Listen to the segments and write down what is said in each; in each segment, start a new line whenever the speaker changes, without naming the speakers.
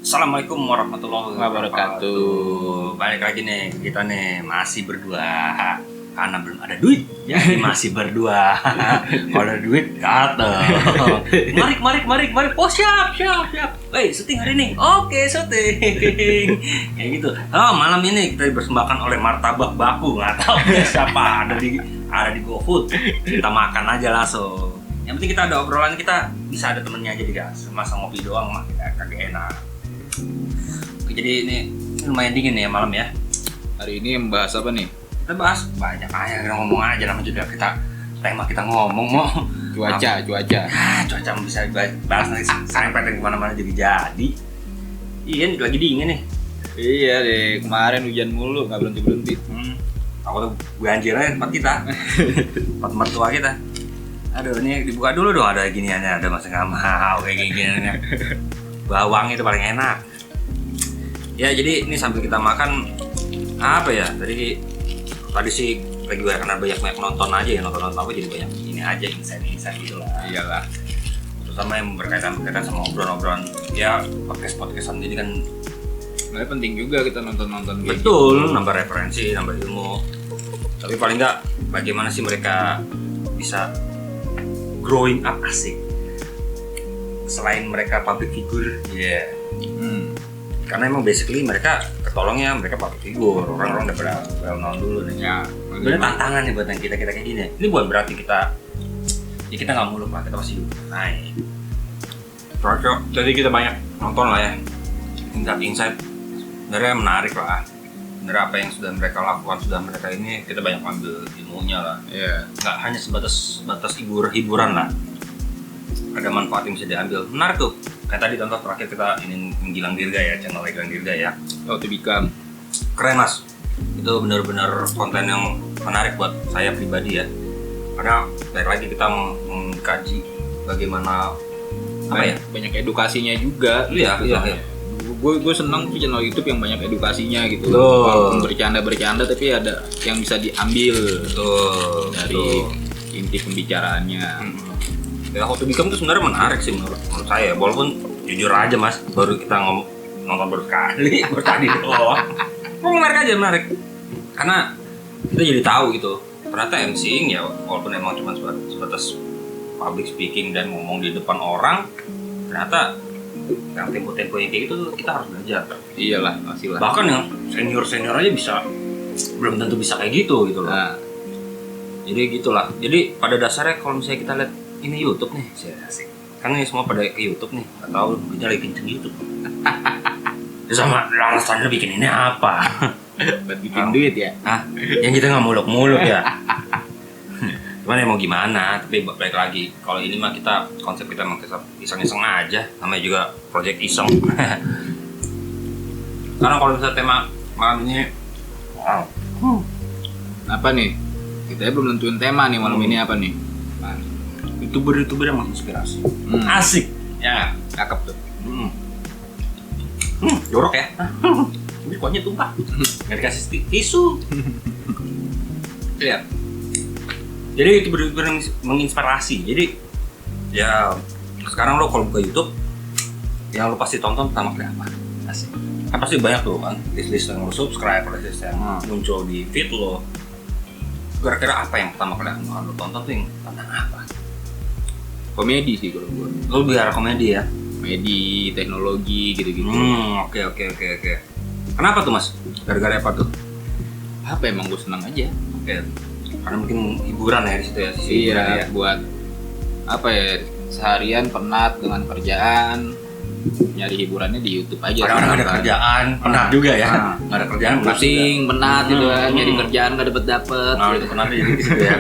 Assalamualaikum warahmatullahi wabarakatuh. Balik lagi nih, kita nih masih berdua karena belum ada duit. Jadi masih berdua. Kalau ada duit datang. Mari. Oh siap. Woi, syuting hari ini. Oke, syuting. Kayak gitu. Oh, malam ini kita dipersembahkan oleh Martabak Baku. Nggak tahu siapa, ada di GoFood. Kita makan aja langsung. Yang penting kita ada obrolan, kita bisa ada temennya aja guys. Masa ngopi doang mah kagak enak. Jadi ini lumayan dingin nih ya malam ya.
Hari ini membahas apa nih?
Kita bahas banyak aja, kita ngomong aja namanya juga tema kita ngomong mau
cuaca.
Cuaca bisa bahas nanti sampai kemana-mana jadi. Iya lagi dingin nih.
Iya deh, kemarin hujan mulu nggak berhenti.
Aku tuh banjir aja tempat kita, tempat mertua kita. Aduh ini dibuka dulu dong, ada giniannya, ada masa nggak mau kayak giniannya. Bawang itu paling enak. Ya jadi ini sambil kita makan apa ya, tadi sih lagi karena banyak nonton aja ya, nonton apa jadi banyak ini aja insight gitu lah.
Iyalah,
terutama yang berkaitan sama obrolan ya podcastan jadi kan
sebenarnya penting juga kita nonton
betul gitu. Nambah referensi, nambah ilmu, tapi paling nggak bagaimana sih mereka bisa growing up asik selain mereka public figure ya. Karena emang basically mereka ketolongnya mereka public figure, orang-orang udah well known dulu nih ya. Sebenarnya tantangan nih buat yang kita kayak gini. Ini bukan berarti kita nggak muluk lah, kita masih naik. Cocok. Jadi kita banyak nonton lah ya, insight sebenarnya menarik lah. Sebenarnya apa yang sudah mereka lakukan, sudah mereka ini kita banyak ambil ilmunya lah.
Iya.
Nggak hanya sebatas hiburan lah. Ada manfaat yang bisa diambil. Menarik tuh. Kayak tadi contoh terakhir kita ini Gilang Dirga ya, channel Gilang Dirga ya.
Oh, to become.
Keren mas. Itu benar-benar konten yang menarik buat saya pribadi ya. Karena balik lagi kita mengkaji bagaimana
banyak edukasinya juga.
Iya.
Gue seneng sih channel YouTube yang banyak edukasinya gitu.
Betul.
Walaupun bercanda tapi ada yang bisa diambil dari inti pembicaraannya.
Ya, How to Become itu sebenarnya menarik sih menurut saya. Walaupun jujur aja mas, baru kita nonton berkali doang. Menarik. Karena kita jadi tahu gitu. Ternyata MCing ya, walaupun emang cuma sebatas public speaking dan ngomong di depan orang, ternyata yang tempo-tempo yang kayak gitu kita harus belajar.
Iyalah, pastilah.
Bahkan yang senior aja bisa, belum tentu bisa kayak gitu loh. Nah, jadi gitulah. Jadi pada dasarnya kalau misalnya kita lihat ini YouTube nih, asik. Kan ini semua pada ke YouTube nih, nggak tahu kita lagi kenceng YouTube. Sama alasannya bikin ini apa?
Buat bikin duit ya?
Yang kita nggak muluk-muluk ya. Cuman ya mau gimana? Tapi balik lagi, kalau ini mah konsep kita emang iseng-iseng aja, namanya juga project iseng. Karena kalau misalnya tema malam ini,
apa nih? Kita belum nentuin tema nih malam ini apa nih?
YouTuber yang menginspirasi. Asik ya, cakep tuh. Jorok ya. Ini kuahnya tumpah. Nggak dikasih tisu. Lihat. Jadi YouTuber yang menginspirasi. Jadi ya sekarang lo kalau buka YouTube yang lo pasti tonton pertama kali apa? Asik. Kan pasti banyak tuh kan list yang lo subscribe, list yang muncul di feed lo. Kira-kira apa yang pertama kali lo tonton tuh yang tentang apa?
Komedi sih kalau gue.
Lo biar komedi ya?
Komedi, teknologi gitu-gitu.
Oke. Kenapa tuh mas? Gara-gara apa tuh?
Apa emang gue senang aja.
Oke. Karena mungkin hiburan ya di situ ya.
Iya, ya. Buat apa ya? Seharian penat dengan kerjaan, nyari hiburannya di YouTube aja.
Kadang-kadang ada kerjaan, penat juga ya. Nggak ada kerjaan,
pusing, penat gitu kan. Nyari kerjaan nggak dapet.
Nah, itu penat jadi di situ ya.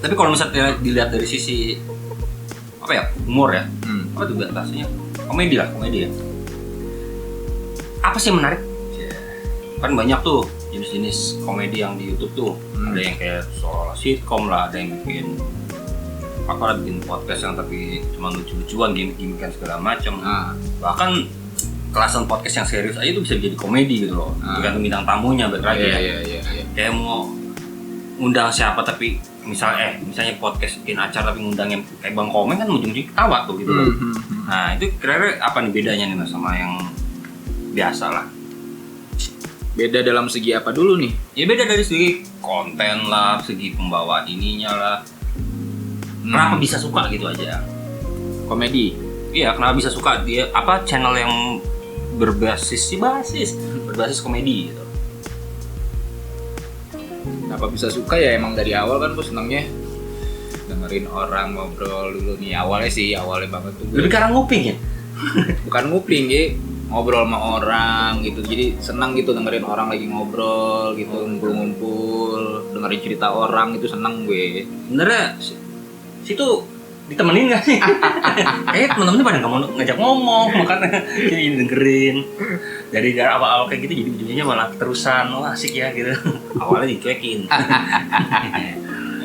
Tapi kalau misalnya dilihat dari sisi apa ya, humor ya, apa tuh bahasanya, komedi ya. Apa sih yang menarik? kan banyak tuh jenis-jenis komedi yang di YouTube tuh. Ada yang kayak soal sitkom lah, ada yang bikin bikin podcast yang tapi cuma lucu-lucuan, gimmick-gimmickan segala macam. Bahkan kelasan podcast yang serius aja tuh bisa jadi komedi gitu loh. Tergantung bintang tamunya balik lagi
Iya.
Kayak mau undang siapa tapi misalnya podcast bikin acara tapi ngundang yang kayak Bang Komeng kan ujung-ujungnya ketawa tuh gitu loh. Nah itu kira-kira apa nih bedanya nih Mas sama yang biasa lah?
Beda dalam segi apa dulu nih?
Ya beda dari segi konten lah, segi pembawaan ininya lah. Kenapa bisa suka gitu aja?
Komedi.
Iya, kenapa bisa suka dia channel yang berbasis komedi gitu.
Kenapa bisa suka ya emang dari awal kan gue senangnya dengerin orang ngobrol dulu nih awalnya banget tuh.
Lebih karena nguping ya?
Bukan nguping ya, ngobrol sama orang gitu. Jadi senang gitu dengerin orang lagi ngobrol gitu, ngumpul-ngumpul, dengerin cerita orang itu senang gue.
Sebenarnya situ ditemenin gak sih? Temen-temennya pada nggak mau ngajak ngomong, makanya jadi dengerin. Dari awal kayak gitu jadi ujungnya malah terusan, asik ya gitu. Awalnya dicuekin.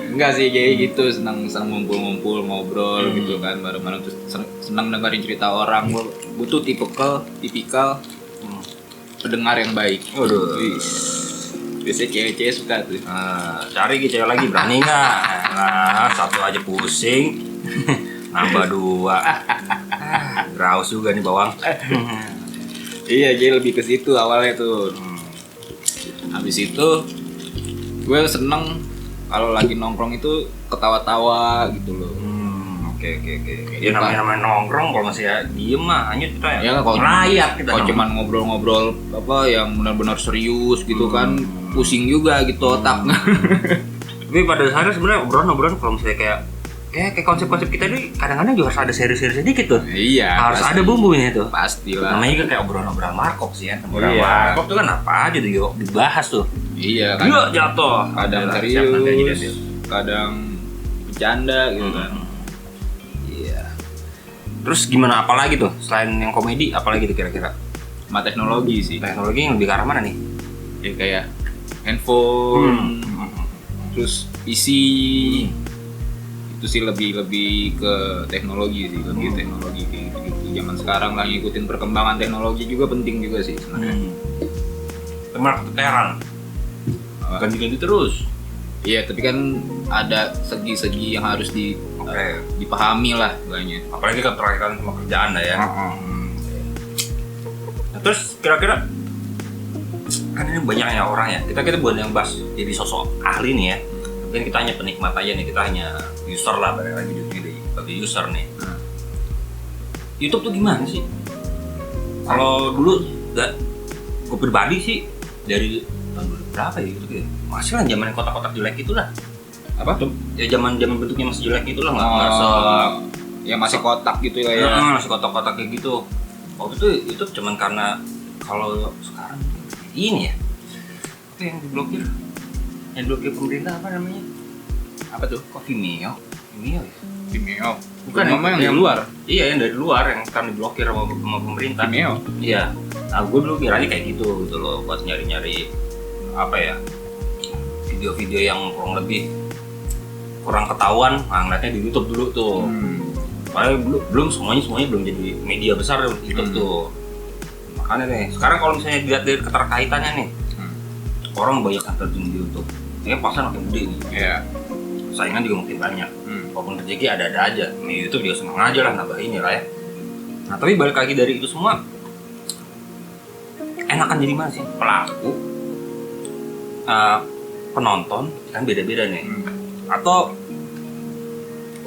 Enggak sih kayak gitu, senang ngumpul-ngumpul ngobrol gitu kan bareng-bareng, terus senang dengerin cerita orang. Gue tuh tipikal pendengar yang baik.
Waduh.
Biasanya cewek-cewek suka tuh.
Cari cewek lagi berani nggak? Nah, satu aja pusing, nambah 2. Graus juga nih bawang.
Iya, jadi lebih ke situ awalnya tuh. Habis itu gue seneng kalau lagi nongkrong itu ketawa-tawa gitu loh.
Oke. Ya namanya nongkrong kalau masih diem mah hanya kita
ya kalau
melayat kita.
Kalau cuman ngobrol-ngobrol yang benar-benar serius gitu kan, pusing juga gitu otaknya.
Tapi pada dasarnya sebenarnya obrolan kalau misalnya kayak konsep-konsep kita ini kadang-kadang juga harus ada serius-serius sedikit tuh.
Iya.
Harus ada bumbunya tuh.
Pastilah.
Namanya juga kayak obrolan markop sih ya. Obrolan markop tuh kan apa aja tuh yuk dibahas tuh.
Iya.
Yuk jatuh.
Kadang serius, kadang bercanda gitu kan.
Iya. Terus gimana apalagi tuh selain yang komedi apalagi tuh kira-kira?
Sama teknologi sih.
Teknologi yang lebih ke arah mana nih?
Ya kayak handphone, terus PC. Itu sih lebih ke teknologi sih, teknologi kayak gitu. Zaman sekarang lah ngikutin perkembangan teknologi juga penting juga sih sebenarnya.
Teman keteteran. Ganti-ganti terus.
Iya, tapi kan ada segi-segi yang harus dipahami lah banyak.
Apalagi keterkaitan sama kerjaan lah ya. Nah, terus kira-kira kan ini banyak ya orang ya. Kita bukan yang bahas jadi sosok ahli nih ya. Mungkin kita hanya penikmat aja nih, kita hanya user lah balik lagi sebagai user nih. YouTube tuh gimana sih? Kalau dulu gue pribadi sih dari tahun berapa ya gitu ya? Masih lah zaman kotak-kotak jelek itulah.
Apa?
Ya zaman bentuknya masih jelek itulah
ya masih kotak gitu lah ya.
Masih kotak-kotak kayak gitu. Waktu itu YouTube cuman karena kalau sekarang ini ya apa yang diblokir? Yang blokir pemerintah apa namanya?
Apa tuh?
Kok Vimeo ya?
Vimeo.
Bukan
yang di luar.
Iya, yang dari luar yang kan diblokir sama pemerintah.
Vimeo.
Iya. Nah, gue dulu kiranya kayak gitu loh buat nyari-nyari apa ya? Video-video yang kurang ketahuan, ngeliatnya di YouTube dulu tuh. Padahal belum semuanya belum jadi media besar YouTube tuh. Makanya nih, sekarang kalau misalnya dilihat dari keterkaitannya nih, orang banyak yang terjun di YouTube. Ini pasar makin gede nih.
Iya.
Saingan juga makin banyak. Walaupun rezeki ada-ada aja. Di YouTube juga seneng aja lah nambah ini lah ya. Nah tapi balik lagi dari itu semua, enakan jadi mana sih? Pelaku, penonton kan beda-beda nih. Atau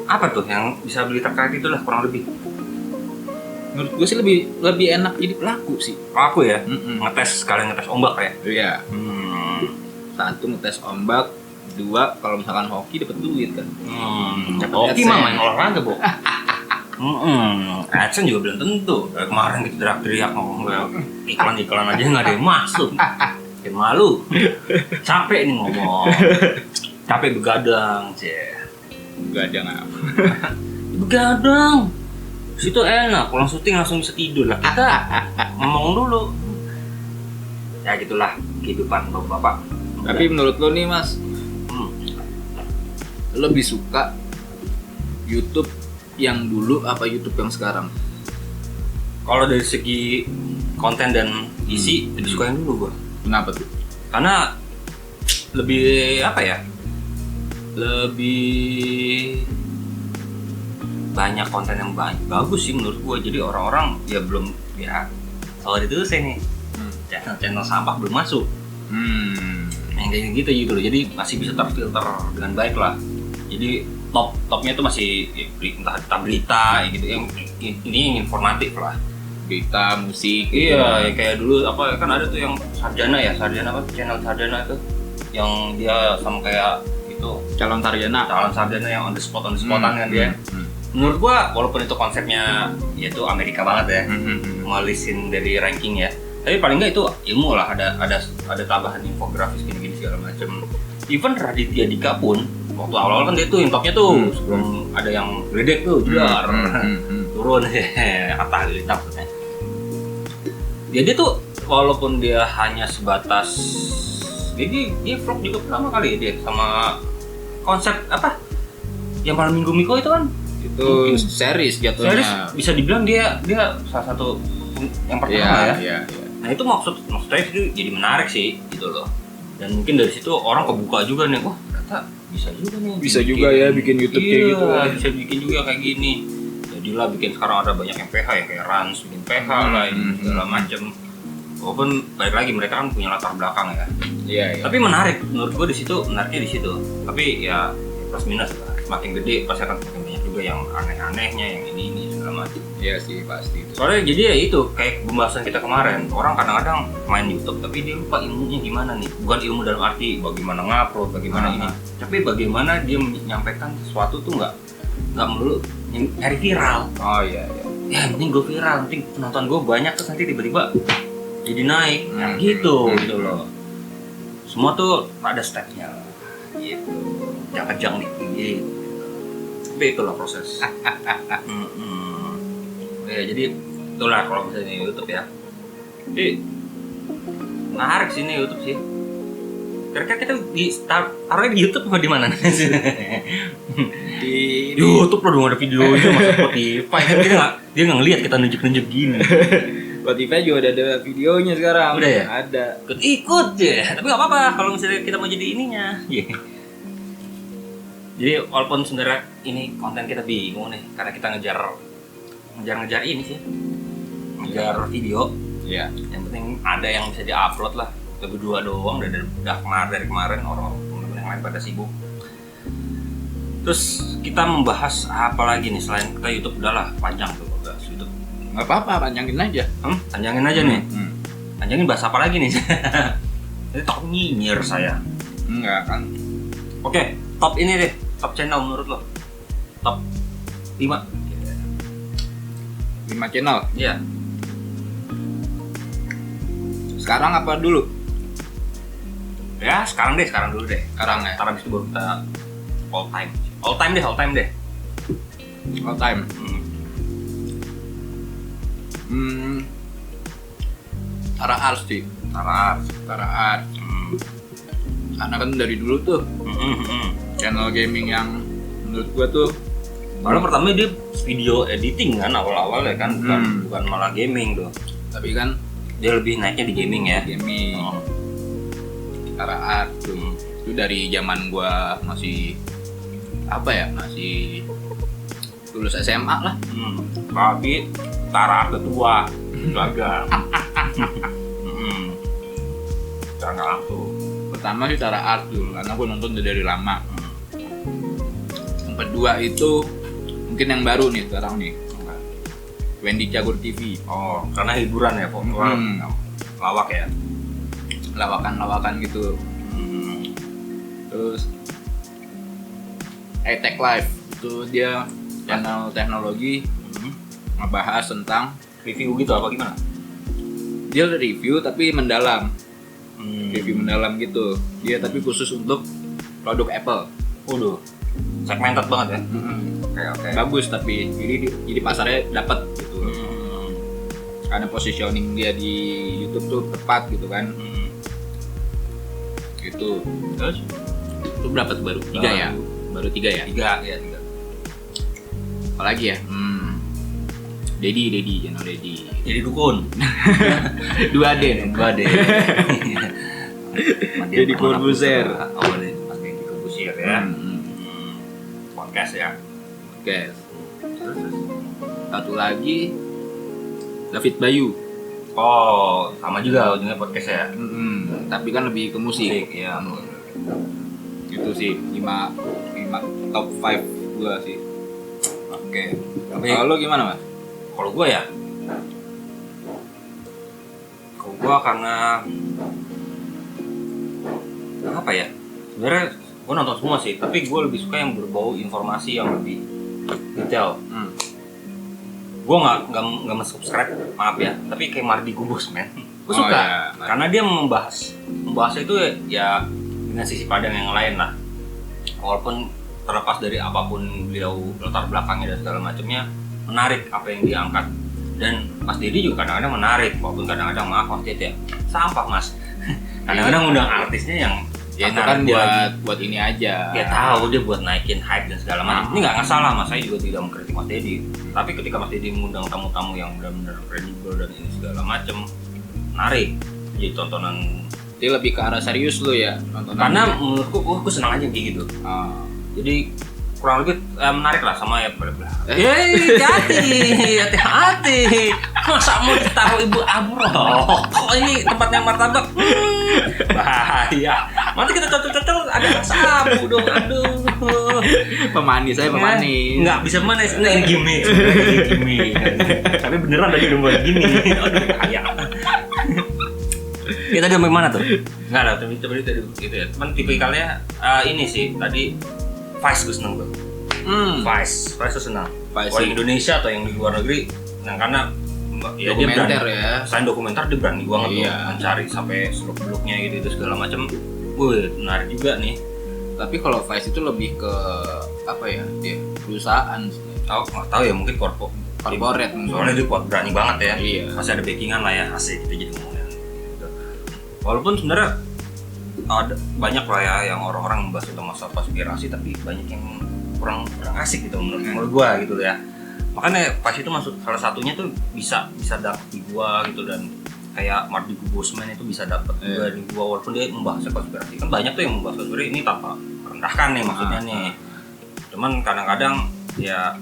apa tuh yang bisa beli terkait itulah kurang lebih?
Menurut gue sih lebih enak jadi pelaku sih.
Pelaku ya? Sekalian ngetes ombak ya?
Iya. Satu ngetes ombak, dua kalau misalkan hoki dapat duit kan.
Hoki mah main olahraga bu. AdSense juga belum tentu. Kemarin kita teriak-teriak ngomong iklan aja nggak ada yang masuk. Kayak malu. Capek nih ngomong. Capek begadang,
Begadang apa?
Begadang. Situ enak, pulang syuting langsung bisa tidur lah. Kita ngomong dulu. Ya gitulah kehidupan bapak-bapak.
Tapi menurut lo nih Mas,
Hmm.
lo lebih suka YouTube yang dulu apa YouTube yang sekarang?
Kalau dari segi konten dan isi lebih suka yang dulu gua.
Kenapa tuh?
Karena lebih apa ya? Lebih banyak konten yang bagus sih menurut gua. Jadi orang-orang ya belum ya kalau itu saya nih channel sampah belum masuk. Yang kayak gitu loh. Jadi masih bisa terfilter dengan baik lah. Jadi topnya itu masih entah berita gitu yang ini yang informatif lah.
Berita, musik gitu.
Iya, ya kayak dulu apa kan ada tuh yang Sarjana apa channel Sarjana itu yang dia sama kayak itu
Calon sarjana
yang on the spotan kan dia. Menurut gua walaupun itu konsepnya yaitu Amerika banget ya, ngalisin dari ranking ya. Tapi paling nggak itu ilmu lah, ada tambahan infografis gini-gini segala macam. Even Raditya Dika pun waktu awal-awal kan dia tuh yang topnya tuh sebelum ada yang gledek tuh jedar turun kata Halilintar maksudnya. Dia tuh walaupun dia hanya sebatas jadi dia vlog juga pertama kali dia sama konsep apa yang malam minggu Miko itu kan
itu series jatuhnya.
series bisa dibilang dia salah satu yang pertama ya.
Iya.
Nah itu maksudnya itu jadi menarik sih gitu loh. Dan mungkin dari situ orang kebuka juga nih, wah ternyata bisa juga nih.
Bisa juga ya bikin YouTube kayak gitu.
Bisa bikin juga kayak gini. Jadilah bikin sekarang ada banyak yang PH ya kayak Rans bikin PH lah ini segala macem. Walaupun balik lagi mereka kan punya latar belakang ya.
Iya.
Tapi menarik menurut gua menariknya di situ. Tapi ya plus minus lah. Semakin gede pasti akan semakin banyak juga yang aneh-anehnya yang ini segala macam.
Iya sih pasti itu.
Soalnya jadi ya itu kayak pembahasan kita kemarin, orang kadang-kadang main YouTube tapi dia lupa ilmunya gimana nih. Bukan ilmu dalam arti bagaimana ngupload, bagaimana ini, tapi bagaimana dia menyampaikan sesuatu tuh nggak melulu nyari viral.
Oh iya.
Ya yang penting gue viral, yang penting penonton gue banyak terus nanti tiba-tiba jadi naik, gitu loh. Semua tuh ada stepnya, gitu. Jangan gitu. Tapi itulah proses. Ya jadi itulah kalau misalnya YouTube ya. Jadi menarik sih ini YouTube sih. Kira-kira kita taruhnya di YouTube apa di mana?
Di
YouTube loh dong ada videonya masuk Spotify kan dia nggak ngelihat kita nunjuk-nunjuk gini.
Spotify juga ada videonya sekarang.
Udah ya?
Ada.
Ikut ya. Tapi nggak apa-apa kalau misalnya kita mau jadi ininya. Jadi walaupun sebenarnya ini konten kita bingung nih karena kita ngejar ini sih, ngejar video.
Iya.
Yang penting ada yang bisa diupload lah. Kita berdua doang dari kemarin orang yang lain pada sibuk. Terus kita membahas apa lagi nih selain kita YouTube udahlah panjang tuh bahas YouTube.
Nggak apa-apa, panjangin aja.
Panjangin aja nih. Panjangin bahas apa lagi nih? Ini top nyinyir saya.
Enggak kan.
Oke, top ini deh. Top channel menurut lo? Top 5
channel?
Iya.
Sekarang apa dulu?
Ya sekarang dulu deh.
Sekarang ya?
Ntar abis itu baru kita all time deh.
All time? Tara Ars sih. Tara Ars. Karena kan dari dulu tuh channel gaming yang menurut gua tuh
karena pertama dia video editing kan awal-awal ya kan bukan malah gaming tuh.
Tapi kan
dia lebih naiknya di gaming ya.
Gaming. Tara Ars tuh itu dari zaman gua masih masih lulus SMA lah.
Tapi Tara Ars ketua gagal. Jangan langsung.
Pertama sih Tara Ars dulu karena gua nonton dari lama. Yang kedua itu mungkin yang baru nih sekarang nih, Wendy Cagur TV.
Oh, karena hiburan ya, lawak ya,
lawakan gitu. Terus Tech Live itu dia channel teknologi ngebahas tentang
review gitu apa gimana?
Dia review tapi mendalam, review mendalam gitu. Dia tapi khusus untuk produk Apple.
Waduh, segmented banget ya. Oke.
Bagus tapi jadi pasarnya dapat gitu. Karena positioning dia di YouTube tuh tepat gitu kan. Satu. Terus itu berapa tuh baru? 3 ya? Baru 3 ya?
3.
Apalagi ya? Dedi, channel Dedi.
Jadi dukun.
2D. Jadi Corbuzier.
Oh, Mas Deddy Corbuzier ya. Podcast ya.
Oke. Terus satu lagi David Bayu.
Oh, sama juga ujungnya podcast ya.
Tapi kan lebih ke musik.
Ya.
Itu sih 5 top 5 gua sih.
Oke. Tapi
Kalau lo gimana, Mas?
kalau gue ya, kalau gue karena apa ya? Sebenarnya gue nonton semua sih, tapi gue lebih suka yang berbau informasi yang lebih detail. Gue nggak mensubscribe, maaf ya, tapi kayak Mardi Gubus, men. Gue suka
ya,
karena dia membahas itu ya dengan sisi pandang yang lain lah. Walaupun terlepas dari apapun beliau latar belakangnya dan segala macamnya, menarik apa yang diangkat. Dan Mas Deddy juga kadang-kadang menarik, walaupun kadang-kadang maaf Mas Deddy ya, sampah Mas. Kadang-kadang undang artisnya yang
Ya itu kan buat ini aja.
Dia tahu dia buat naikin hype dan segala macam. Ini nggak salah Mas, saya juga tidak mengkritik Mas Deddy. Tapi ketika Mas Deddy mengundang tamu-tamu yang benar-benar kredibel dan ini segala macam, menarik. Jadi tontonan
Dia lebih ke arah serius lo ya nonton.
karena menurutku aku senang aja kayak gitu. Jadi kurang lebih menarik lah sama ya bla-bla. Hati-hati. Masa mau ditaruh ibu abrok? Kok ini tempatnya martabak? Bahaya. Nanti kita cocok-cocok ada rasa abu dong. Aduh.
Pemanis.
Nggak bisa manis. Ini gimmick. Tapi beneran tadi udah buat gini. Aduh bahaya. Kita tadi sampai mana tuh? Nggak ada. Tapi tadi gitu ya. Cuman tipikalnya ini sih tadi. Vice gue seneng tuh. Vice tuh senang. Kalau yang Indonesia atau yang di luar negeri, nah karena ya
dokumenter
dia
ya.
Selain dokumenter dia berani banget tuh mencari sampai seluk-beluknya gitu segala macam. Menarik juga nih.
Tapi kalau Vice itu lebih ke apa ya? Dia perusahaan.
Nggak tahu ya, mungkin
corporate.
Soalnya dia berani banget ya.
Iya.
Masih ada backingan lah ya, asik kita jadi ngomongin. Gitu. Walaupun sebenarnya ada banyak lah ya yang orang-orang membahas tentang masalah konspirasi, tapi banyak yang kurang asik gitu menurut gua gitu ya. Makanya pas itu masuk salah satunya tuh bisa dapet di gua gitu, dan kayak Mardi Gubosman itu bisa dapet juga di gua walaupun dia membahas konspirasi. Kan banyak tuh yang membahas konspirasi ini tanpa merendahkan nih maksudnya nih. Cuman kadang-kadang ya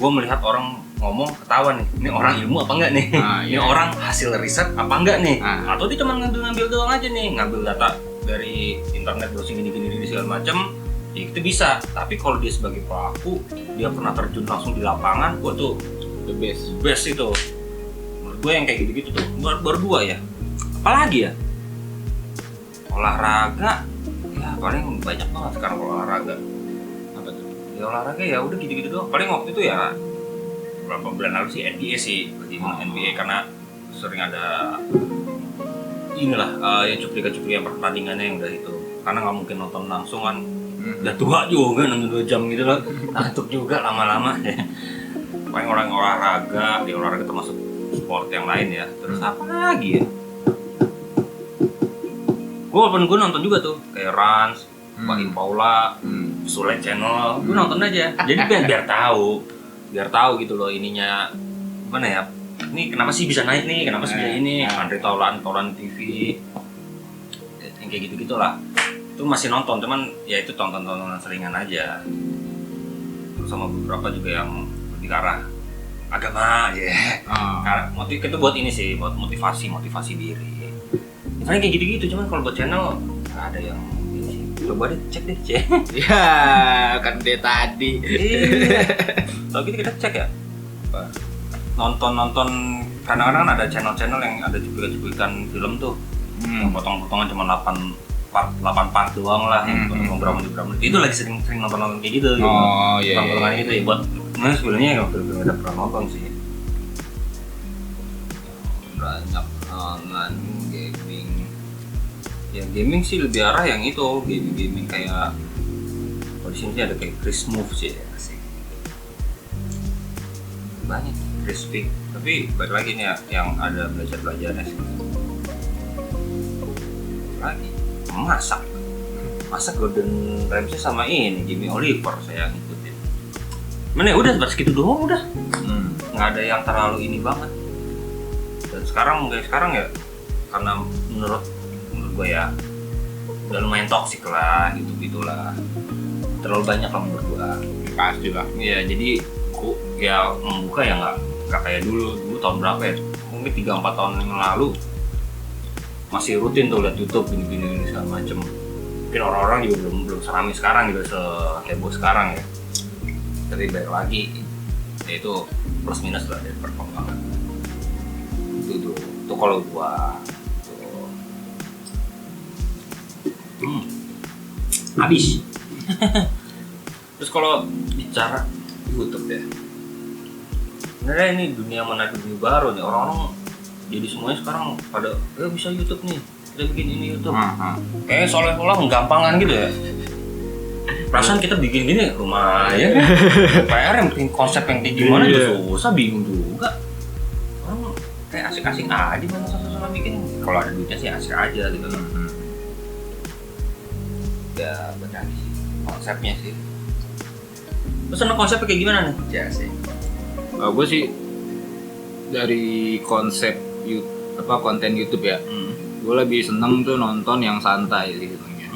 gua melihat orang ngomong ketahuan nih, ini orang ilmu apa enggak nih? Ini orang hasil riset apa enggak nih? Atau dia cuma ngambil doang aja nih, ngambil data dari internet browsing gini segala macam, ya itu bisa. Tapi kalau dia sebagai pelaku, dia pernah terjun langsung di lapangan, gua tuh
the best
itu. Menurut gue yang kayak gitu-gitu tuh baru dua ya. Apalagi ya? Olahraga, ya paling banyak banget sekarang kalau olahraga.
Apa tuh?
Ya olahraga ya udah gitu-gitu doang. Paling waktu itu ya beberapa bulan lalu sih NBA sih, NBA karena sering ada inilah yang cuplikan-cuplikan pertandingannya yang udah itu, karena nggak mungkin nonton langsung kan, udah tua juga nonton 2 jam gitu loh, ngantuk juga lama-lama. Paling orang olahraga, di olahraga termasuk sport yang lain ya. Terus apa lagi ya? Gue nonton juga tuh kayak Rans, Pak Paula, Sule Channel, gue nonton aja. Jadi biar tahu gitu loh ininya gimana ya. Ini kenapa sih bisa naik nih, kenapa sih bisa ini, Andre Taulan TV, yang kayak gitu-gitulah. Itu masih nonton, cuman ya itu tontonan selingan aja. Terus sama beberapa juga yang lebih ke arah agama aja. Karena motif itu buat ini sih, buat motivasi diri. Paling kayak gitu-gitu, cuman kalau buat channel nggak ada yang ini sih. Coba deh cek.
Ya kan dia tadi.
Iya. Kalau gitu kita cek ya. Nonton kadang-kadang ada channel yang ada cuplikan film tuh, yang potong-potongan cuma 8 part doang lah, yang berapa menit itu lagi sering nonton kayak gitu.
Iya.
Potongan gitu ya buat sebenarnya ya film udah pernah nonton sih. Banyak nonton gaming. Ya gaming sih lebih arah yang itu, gaming kayak kalau di sini ada kayak Chris Move sih ya sih. Banyak Crispy, tapi balik lagi nih ya, yang ada belajarnya sih. Lagi masak masa Gordon Ramsay sama ini Jamie Oliver saya ngikutin. Mana udah segitu doang udah. Nggak ada yang terlalu ini banget. Dan sekarang ya karena menurut gue ya udah lumayan toksik lah gitulah. Terlalu banyak lah menurut gue.
Pasti lah.
Iya, jadi ya membuka ya nggak kayak dulu tahun berapa ya? Mungkin 3-4 tahun yang lalu masih rutin tuh lihat YouTube gini segala macem. Mungkin orang-orang juga belum serami sekarang gitu, seheboh sekarang ya. Tapi balik lagi ya itu plus minus lah dari perkembangan. Itu kalau gua habis. Terus kalau bicara YouTube ya, sebenarnya ini dunia baru nih, orang-orang jadi semuanya sekarang pada bisa YouTube nih, kita bikin ini YouTube. Kayaknya seolah-olah menggampangkan gitu ya. Perasaan kita bikin gini lumayan PR yang bikin konsep yang kayak gimana juga susah, bingung juga. Orang kayak asik-asik aja mana salah bikin. Kalau ada duitnya sih asik aja gitu. Ya benar sih konsepnya sih. Terus konsepnya kayak gimana nih? Ya sih.
Gue sih dari konsep konten YouTube ya. Gue lebih seneng tuh nonton yang santai sih sebenarnya.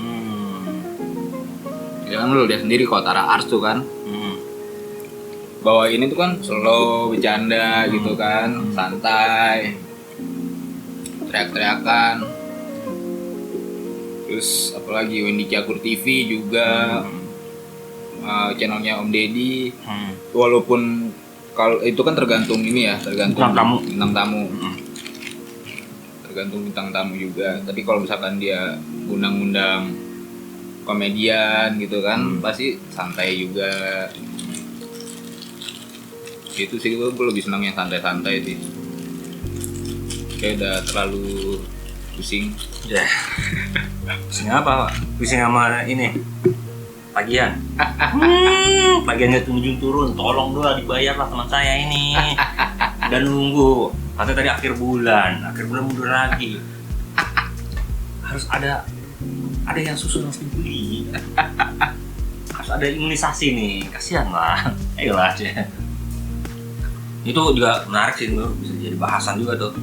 Ya kan lu lihat sendiri Kotara Ars tuh kan. Bahwa ini tuh kan slow, bercanda gitu kan, santai. Teriak-teriakan. Terus apalagi Wendy Cagur TV juga. Channelnya Om Deddy. Walaupun kalau itu kan tergantung ini ya, tergantung bintang tamu. Tergantung bintang tamu juga. Tapi kalau misalkan dia undang-undang komedian gitu kan, pasti santai juga. Gitu sih, gue lebih senang yang santai-santai sih. Kayak udah terlalu pusing.
Ya. Pusing apa, Pak? Pusing sama ini. Tagihan. Tagihannya ujung turun, tolong doa dibayar lah teman saya ini. Dan nunggu. Katanya tadi akhir bulan mundur lagi. Harus ada yang susu harus dibeli. Harus ada imunisasi nih, kasihan lah. Ayolah aja. Itu juga menarik sih, bisa jadi bahasan juga tuh.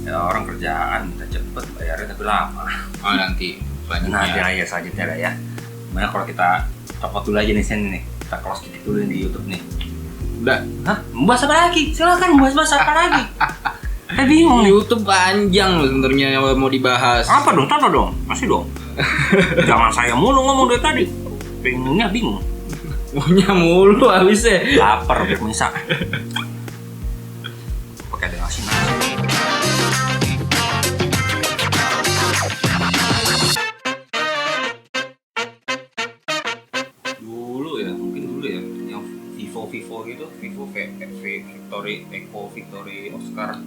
Ya orang kerjaan minta cepet, bayarnya tapi lama.
Oh nanti
aja selanjutnya ya. Gimana kalau kita copot dulu aja nih sini nih, kita close titik dulu di YouTube nih.
Udah?
Hah? Membahas apa lagi? Silakan membahas apa lagi? Saya bingung nih.
YouTube panjang loh sebenarnya yang mau dibahas.
Apa dong? Tata dong, masih dong. Jangan saya mulu ngomong dari tadi. Bingung.
Maunya mulu habisnya.
Lapar pemirsa. Pakai ada nasi. Dulu ya, yang Vivo gitu, Victory, Oscar.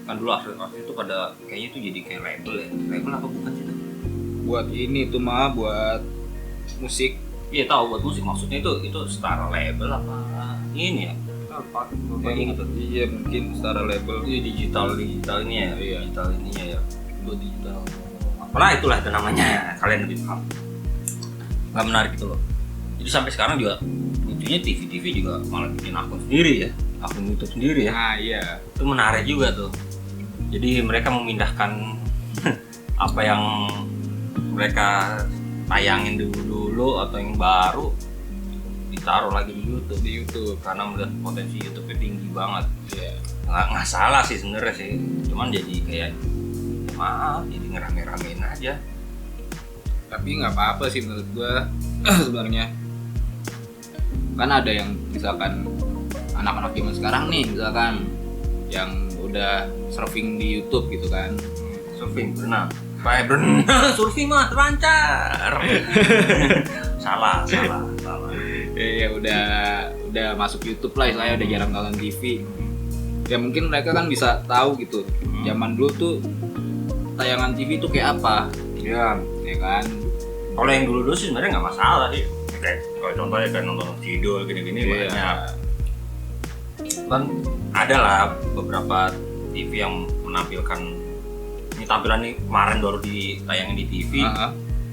Kan dulu artis itu pada kayaknya itu jadi kayak label apa bukan sih itu?
Buat ini tuh mah buat musik.
Iya tahu buat musik, maksudnya itu setara label apa ini ya? Apa ingat tuh?
Iya mungkin setara label.
Iya digital ini ya, digital ininya ya, buat digital. Apalah itulah itu namanya, kalian lebih paham. Nggak menarik itu loh. Jadi sampai sekarang juga lucunya TV juga malah bikin akun sendiri ya, akun YouTube sendiri ya.
Nah iya.
Itu menarik juga tuh. Jadi mereka memindahkan apa yang mereka tayangin dulu atau yang baru ditaruh lagi di YouTube karena melihat potensi YouTube tinggi banget.
Iya.
Nggak salah sih sebenarnya sih, cuman jadi kayak maaf jadi ngerame-ramein aja.
Tapi nggak apa-apa sih menurut gua sebenarnya. Kan ada yang misalkan anak-anak zaman sekarang nih misalkan yang udah surfing di YouTube gitu kan.
Surfing berenang. Surfing mah lancar. salah.
Ya udah masuk YouTube lah, saya udah jarang nonton TV. Ya mungkin mereka kan bisa tahu gitu. Zaman dulu tuh tayangan TV tuh kayak apa?
Iya,
ya kan.
Kalau yang dulu sih sebenarnya nggak masalah sih. Kayak kalau contohnya kan nonton Sidul gini-gini banyak. Kan ada lah beberapa TV yang menampilkan ini tampilan nih kemarin baru ditayangin di TV.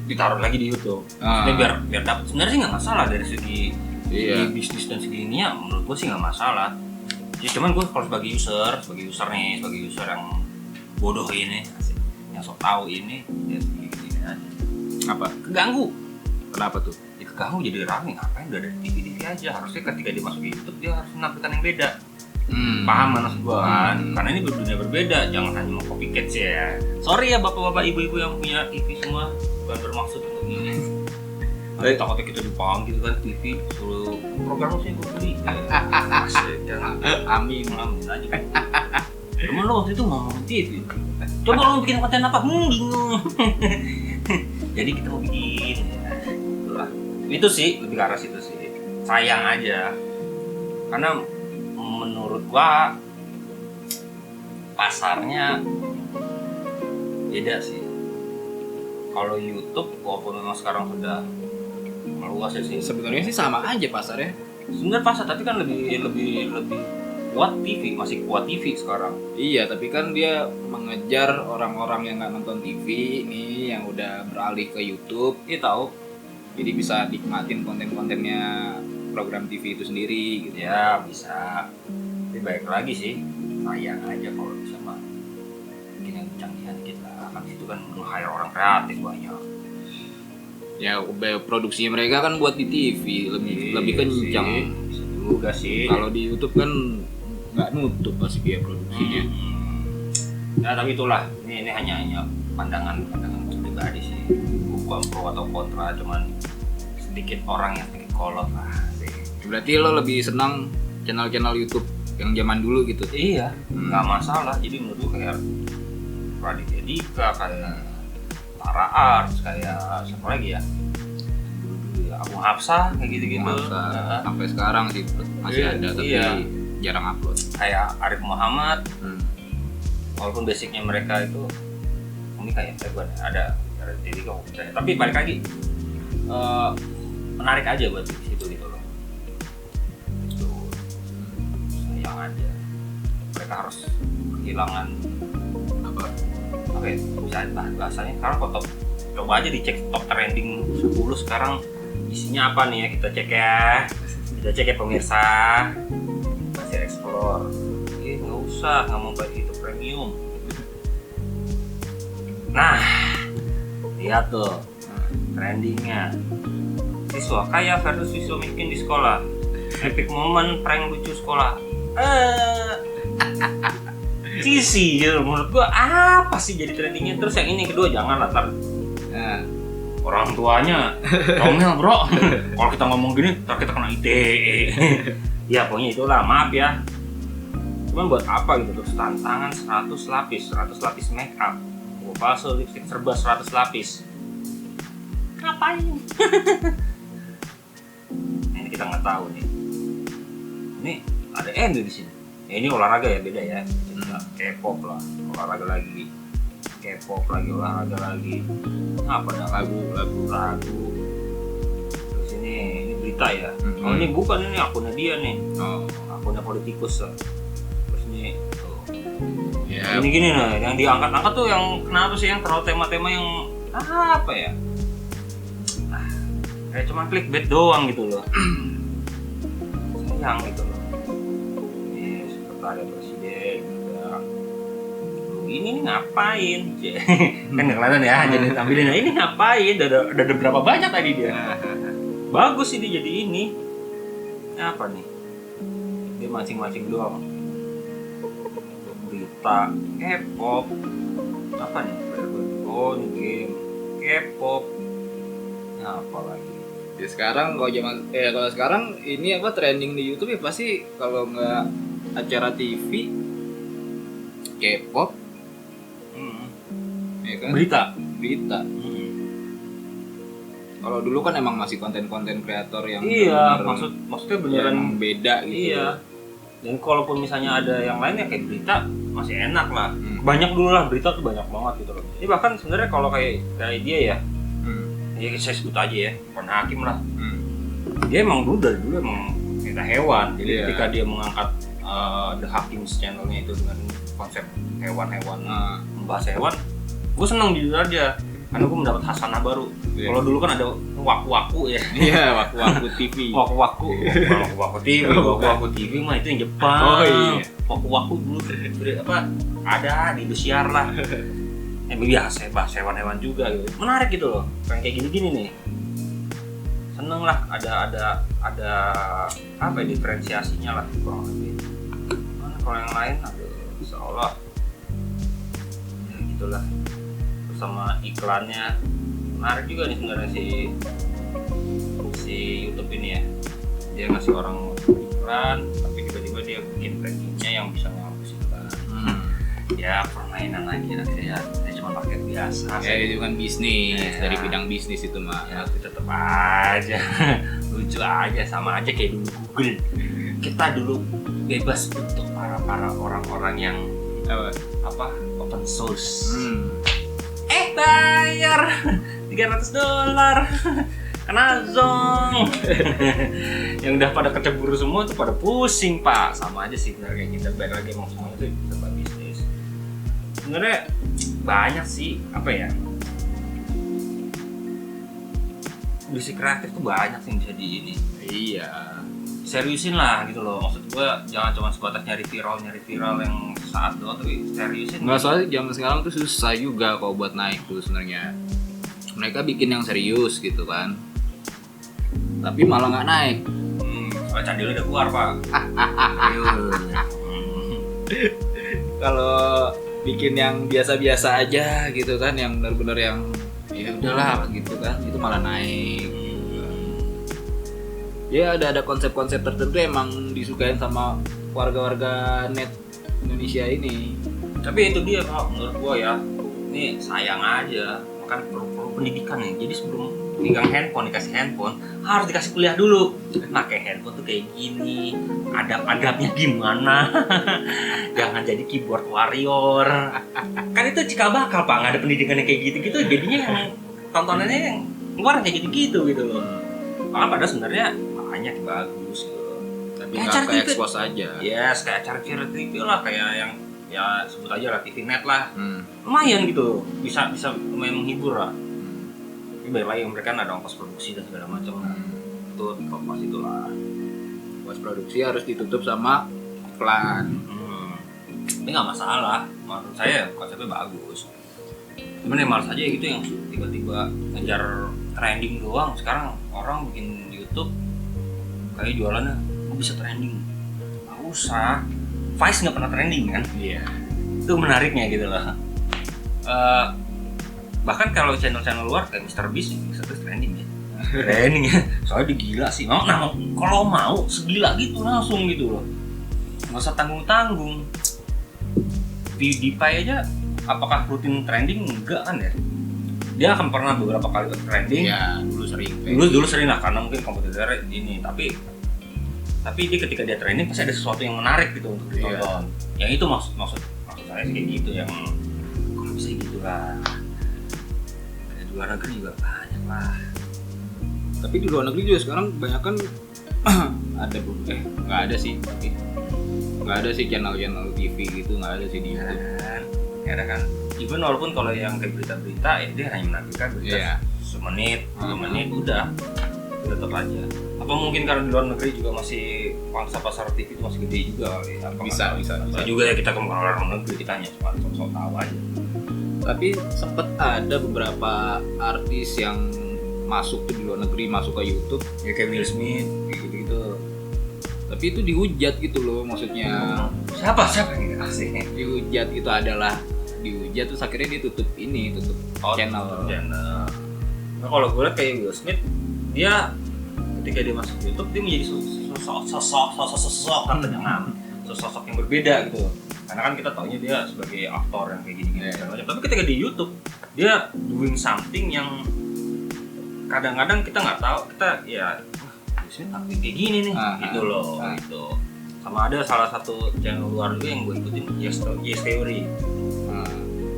ditaruh lagi di YouTube. Maksudnya biar dapat. Sebenarnya sih nggak masalah dari segi bisnis dan segi ini ya, menurut gue sih nggak masalah. Ya, cuman gue kalau sebagai user yang bodoh ini, yang sok tahu ini, ya gini aja.
Apa?
Keganggu.
Kenapa tuh?
Ya keganggu jadi rame, ngapain udah ada di TV aja. Harusnya ketika dia masuk ke YouTube dia harus menampilkan yang beda. Paham maksud gue kan? Karena ini dunia berbeda, jangan hanya mau copycat sih ya. Sorry ya bapak-bapak ibu-ibu yang punya TV semua, bukan bermaksud untuk ini. Nanti takutnya kita dipanggil kan TV, suruh program sih gue beli. Amin aja. Cuman lo waktu itu ngomong TV. Coba lo bikin konten apa? Bingung. Jadi kita mau bikin ya. Itulah. Itu sih lebih ke arah situ sih. Sayang aja. Karena menurut gua pasarnya beda sih. Kalau YouTube walaupun memang sekarang sudah meluas ya sih.
Sebenarnya sih sama aja pasarnya.
Sebenarnya pasar tapi kan lebih kuat TV, masih kuat TV sekarang.
Iya, tapi kan dia mengejar orang-orang yang nggak nonton TV nih, yang udah beralih ke YouTube.
Iya tahu.
Jadi bisa nikmatin konten-kontennya program TV itu sendiri gitu.
Ya bisa. Tapi baik lagi sih, sayang aja kalau bisa mah bikin yang canggihan dikit lah. Kan itu kan nge-hire orang kreatif banyak.
Ya produksinya mereka kan buat di TV lebih kencang.
Bisa juga sih.
Kalau di YouTube kan nggak nutup pasti dia produksinya.
Ya tapi itulah, ini hanya pandangan pribadi sih. Bukan pro atau kontra, cuman sedikit orang yang sedikit kolot lah sih.
Berarti lo lebih senang channel-channel YouTube yang zaman dulu gitu?
Iya, nggak masalah. Jadi menurut gue kayak Raditya Dika, kayak Tara Arts, kayak siapa lagi ya? Agung Hapsah, kayak gitu-gitu.
Sampai sekarang sih masih ada, tapi jarang upload.
Kayak Arif Muhammad, walaupun basicnya mereka itu ini kayak ada Raditya Dika, tapi balik lagi menarik aja buat di situ gitu loh. Itu sayang aja. Mereka harus kehilangan apa ya, bahasanya. Sekarang kalau coba aja dicek top trending 10 sekarang isinya apa nih ya, kita cek ya pemirsa. Masih explore. Nggak usah, nggak mau bayar itu premium. Nah, lihat tuh trendingnya. Siswa kaya versus siswa miskin di sekolah. Epic moment prank lucu sekolah. Cici ya, menurut gua apa sih jadi trendingnya. Terus yang ini kedua jangan latar orang tuanya ngomel bro. Kalau kita ngomong gini ntar kita kena ITE. Ya pokoknya itulah, maaf ya. Cuman buat apa gitu, terus tantangan 100 lapis make up, palsu lipstick serba 100 lapis. Ngapain? Ini kita nggak tahu nih. Ini ada Endo di sini. Ya, ini olahraga ya, beda ya. K-pop lah, olahraga lagi. K-pop lagi, olahraga lagi. Apa dah lagu. Terus ini berita ya. Oh ini bukan, ini akunnya dia nih. Akunnya politikus lah. Terus ini tuh. Yeah. Ini gini nah, yang diangkat-angkat tuh yang kenapa sih, yang terlalu tema-tema yang apa ya? Kayak cuma clickbait doang gitu loh. Sayang gitu loh. Ini sekretariat presiden juga. Ini ngapain? Kan nggak kelihatan ya, jadi tampilin ini ngapain? Udah berapa banyak tadi dia? Bagus ini jadi ini. Apa nih? Dia mancing-mancing doang. Berita, K-pop. Apa nih? Oh ini game, K-pop. Apa lagi?
Ya sekarang kalau sekarang ini apa trending di YouTube ya pasti kalau nggak acara TV, K-pop, ya kan? Berita. Kalau dulu kan emang masih konten-konten kreator yang
maksudnya beneran
yang beda gitu.
Iya. Dan kalaupun misalnya ada yang lain ya kayak berita masih enak lah. Banyak dulu lah, berita tuh banyak banget gitu loh. Ini bahkan sebenarnya kalau kayak dia ya. Ya saya sebut aja ya, bukan hakim lah. Dia emang dari dulu emang kita hewan. Jadi ketika dia mengangkat The Hakims channelnya itu dengan konsep hewan-hewan, membahas hewan, gue seneng jujur aja. karena gue mendapat hasanah baru.
Iya.
Kalau dulu kan ada waku-waku ya.
Iya, Waku-Waku TV.
Waku-waku, bukan waku-waku TV, waku-waku TV mah itu yang Jepang.
Oh, iya.
Waku-waku dulu apa? Ada di Indosiar lah. Biasa bahas hewan-hewan juga gitu. Menarik gitu loh. Kayak gini-gini nih. Seneng lah, ada apa ya, diferensiasinya lah kurang lebih. Mana kalau yang lain, aduh, seolah ya gitulah. Terus sama iklannya menarik juga nih sebenarnya si YouTube ini ya. Dia ngasih orang iklan, tapi tiba-tiba dia bikin rankingnya yang bisa ngapus iklan. Ya permainan lagi ya, saya cuma paket biasa.
Ya itu kan bisnis,
Ya.
dari bidang bisnis itu mah.
Ya tapi tetap aja lucu aja, sama aja kayak dulu Google. Kita dulu bebas untuk para orang-orang yang apa open source. Bayar $300 kena zong. Yang udah pada keceburu semua tuh pada pusing pak. Sama aja sih benar kayak kita, balik lagi emang semua itu tempat bisnis. Sebenarnya banyak sih apa ya, bisnis kreatif tuh banyak sih yang bisa di ini.
Iya.
Seriusin lah gitu loh, maksud gue jangan cuma sebatas nyari viral yang saat doang, tapi seriusin.
Nggak, soalnya zaman sekarang tuh susah juga kalau buat naik tuh sebenarnya. Mereka bikin yang serius gitu kan, tapi malah nggak naik.
Soalnya candil udah keluar pak.
Kalau bikin yang biasa-biasa aja gitu kan, yang benar-benar yang ya udahlah gitu kan, itu malah naik. Ya ada konsep-konsep tertentu emang disukain sama warga-warga net Indonesia ini.
Tapi itu dia pak, menurut gua ya, ini sayang aja, kan perlu pendidikan ya. Jadi sebelum pegang handphone, dikasih handphone, harus dikasih kuliah dulu. Pakai handphone tuh kayak gini, adab-adabnya gimana. Jangan jadi keyboard warrior. Kan itu cikal bakal pak, nggak ada pendidikan yang kayak gitu-gitu, jadinya yang tontonannya yang keluar kayak gitu-gitu gitu loh. Malah padahal sebenarnya banyak yang bagus gitu.
Tapi
Kayak
nggak
acara
ke
TV.
expose aja.
Yes, kayak acara TV lah, kayak yang ya sebut aja lah TV net lah.
Hmm.
Lumayan gitu, bisa lumayan menghibur lah. Tapi balik lagi mereka kan ada ongkos produksi dan segala macam. Itu dikompos itulah.
Pas produksi harus ditutup sama iklan.
Ini nggak masalah, menurut saya konsepnya bagus. Cuman yang males aja gitu yang tiba-tiba ngejar trending doang. Sekarang orang bikin YouTube kayak jualannya, kok bisa trending? Nggak usah. Vice nggak pernah trending kan?
Iya.
Itu menariknya gitu loh. Bahkan kalau channel-channel luar kayak MrBeast trending ya. Trending ya. Soalnya dia gila sih. Nah, kalau mau segila gitu langsung gitu loh. Nggak usah tanggung-tanggung. PewDiePie aja apakah rutin trending? Enggak kan ya. Dia akan pernah beberapa kali trending.
Iya, dulu sering.
Dulu sering lah karena mungkin kompetitornya ini, tapi dia ketika dia trending pasti ada sesuatu yang menarik gitu untuk ditonton. Yang itu maksud saya sih kayak gitu, yang kalau bisa gitu lah. Kayak di luar negeri juga banyak lah.
Tapi di luar negeri juga sekarang kebanyakan ada nggak ada sih, tapi nggak ada sih channel TV gitu, nggak ada sih di YouTube.
Ya ada kan. Even walaupun kalau yang kayak berita-berita ya dia hanya menampilkan berita semenit, 2 menit udah tetap aja. Apa mungkin karena di luar negeri juga masih pangsa pasar TV itu masih gede juga kali ya?
Bisa
juga ya, kita kan orang negeri, kita hanya cuma sok tahu aja.
Tapi sempet ada beberapa artis yang masuk tuh di luar negeri, masuk ke YouTube
Ya kayak Will Smith kayak gitu-gitu.
tapi itu dihujat gitu loh, maksudnya
Siapa yang asing?
dihujat itu adalah dihujat, terus akhirnya dia tutup channel.
Nah, kalau gue lihat kayak Will Smith, dia ketika dia masuk YouTube dia menjadi sosok katanya sosok yang berbeda gitu. Karena kan kita taunya dia sebagai aktor yang kayak gini-gini segala macam. Tapi ketika di YouTube dia doing something yang kadang-kadang kita nggak tahu, kita ya Will Smith akting kayak gini nih gitu loh. Gitu. Sama ada salah satu channel luar juga yang gue ikutin, Yes Theory.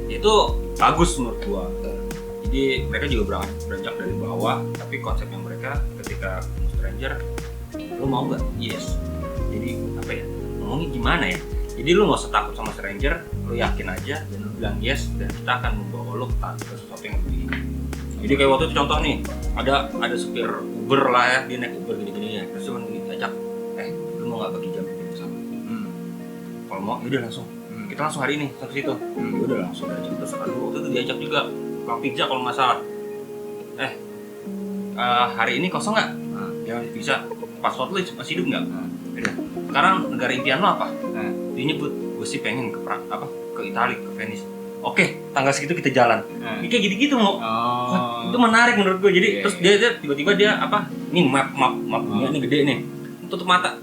Itu bagus menurut gua. Jadi mereka juga beranjak dari bawah, tapi konsepnya mereka ketika ketemu stranger, lu mau nggak? Yes. Jadi apa ya? Ngomongnya gimana ya? Jadi lu nggak usah takut sama stranger, lu yakin aja dan lu bilang yes, dan kita akan membawa lu ke sesuatu yang lebih Jadi kayak waktu itu contoh nih, ada supir Uber lah ya, dia naik Uber gini-gini ya, terus cuma diajak, lu mau nggak bagi jam sama? Kalau mau, yaudah langsung. Kita langsung hari ini ke situ. Udah langsung aja. Terus waktu itu diajak juga Kang Pizza kalau nggak salah. Hari ini kosong nggak? Ya bisa. Password lu masih hidup nggak? Udah. Sekarang negara impian lo apa? Dia nyebut, gue sih pengen ke Italia, ke Venice. Oke, tanggal segitu kita jalan. Ini kayak gitu-gitu mau. Itu menarik menurut gue. Jadi terus dia tiba-tiba dia ini map dunia ini gede nih. Tutup mata,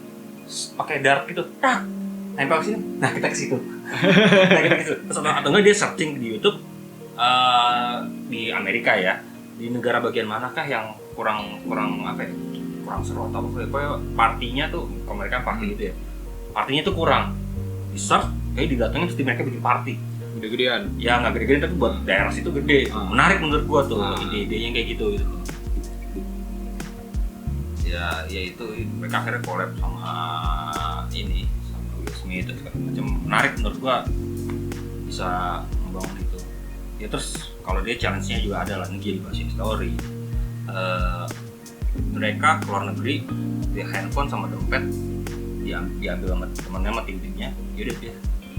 pakai dart gitu. Nempel ke sini. Nah kita ke situ. Terus atau enggak dia searching di YouTube di Amerika ya, di negara bagian manakah yang kurang seru atau apa, partinya tuh, kalau mereka party gitu ya, partinya tuh kurang, di search kayak didatengin pasti mereka bikin party
gede-gedean
ya, nggak gede-gedean tapi buat daerah situ gede. Menarik menurut gua tuh ide-idenya kayak gitu. Ya itu mereka akhirnya collab sama Will Smith dan segala macam. Menarik menurut gua bisa membangun itu ya. Terus kalau dia challenge-nya juga ada lah, jadi bahasa story. Mereka keluar negeri, dia handphone sama dompet diambil sama temennya sama tim-timnya, yaudah dia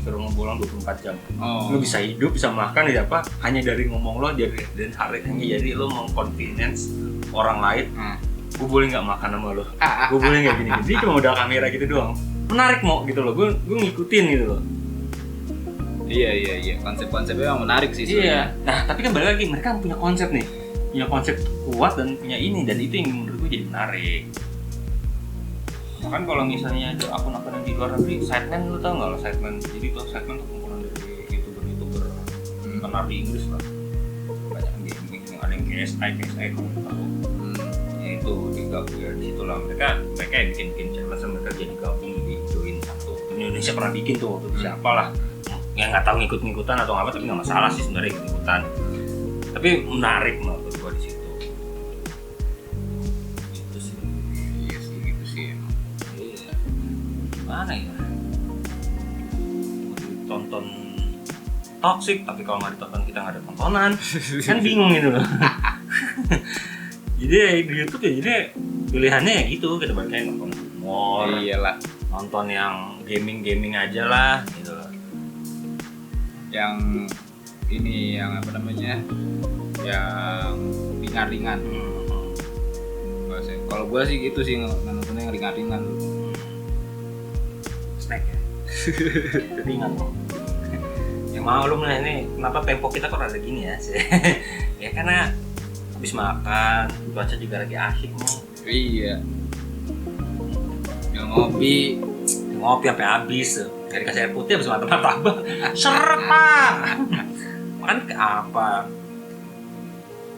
suruh ngumpulin 24 jam. Lo bisa hidup, bisa makan ya apa, hanya dari ngomong lo dan hanya jadi lo mau convenience orang lain. Gue boleh nggak makan sama lo, gue boleh nggak gini, dia cuma modal kamera gitu doang. Menarik mau gitu loh, gue ngikutin gitu loh.
Iya, konsep-konsepnya yang menarik sih sebenarnya.
Iya. Nah tapi kan balik lagi, mereka punya konsep nih, punya konsep kuat dan punya ini, dan itu yang menurut gue jadi menarik. Kan kalau misalnya ada akun-akun yang di luar negeri, Sidemen lu tau nggak lo Sidemen? Jadi tuh Sidemen tuh kumpulan dari youtuber tenar di Inggris lah. Banyak yang ada yang KSI kamu tahu. Ya itu digabung ya di situ lah, mereka yang bikin challenge, mereka jadi gabung di join satu. Indonesia pernah bikin tuh waktu itu siapa lah, yang nggak tahu ngikut-ngikutan atau apa, tapi nggak masalah sih sebenarnya ikut-ikutan. Tapi menarik menurut gua di situ. Gitu sih.
Iya sih, gitu sih emang.
Iya. Mana ya? Tonton toxic, tapi kalau nggak ditonton kita nggak ada tontonan, kan bingung gitu loh. Jadi di YouTube ya, jadi pilihannya ya gitu, kita banyak nonton humor,
iyalah,
nonton yang gaming aja lah gitu loh.
Yang ini yang apa namanya, yang ringan-ringan. Kalau gua sih gitu sih, nontonnya yang ringan-ringan.
Snack ya. Ringan kok. Ya maklum lah ini, kenapa tempo kita kok ada gini ya sih. Ya karena habis makan, cuaca juga lagi asik nih.
Iya. Yang ngopi
sampai habis. Dari kasih air putih habis makan martabak. Seret pak. Makan ke apa?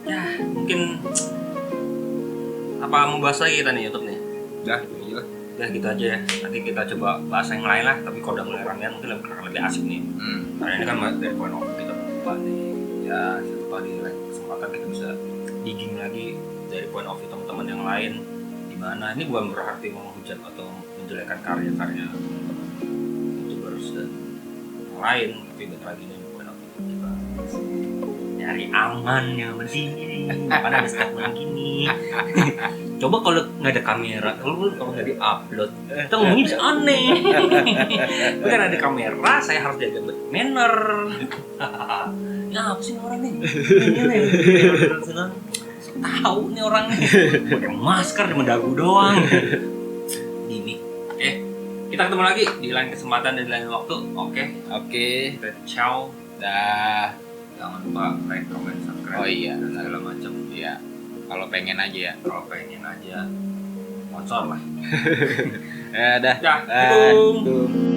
Ya mungkin apa mau bahas lagi kita nih YouTube nih?
Udah, gila.
Udah gitu aja ya. Nanti kita coba bahas yang lain lah. Tapi kalau udah mulai ramean mungkin lebih asik nih. Karena ini kan dari point of kita berdua nih. Ya siapa di lain kesempatan kita bisa digging lagi dari point of view teman-teman yang lain. Dimana ini bukan berarti menghujat atau menjelekkan karya-karya YouTubers dan yang lain, tapi betul lagi nih point of view kita nyari aman ya bersih. Karena ada statement gini. Coba kalau nggak ada kamera, kalau nggak di-upload, kita ngomongnya bisa aneh. Tapi kan ada kamera, saya harus jaga manner. Ya apa sih orang nih? Ini nih, tahu nih orang nih. Pakai masker cuma dagu doang. Gini. Kita ketemu lagi di lain kesempatan dan di lain waktu. Oke. Kita ciao.
Dah.
Jangan lupa like, comment, subscribe.
Oh iya,
dan segala macam.
Iya. Kalau pengen aja ya.
Sponsor lah.
Ya dah.
Assalamualaikum.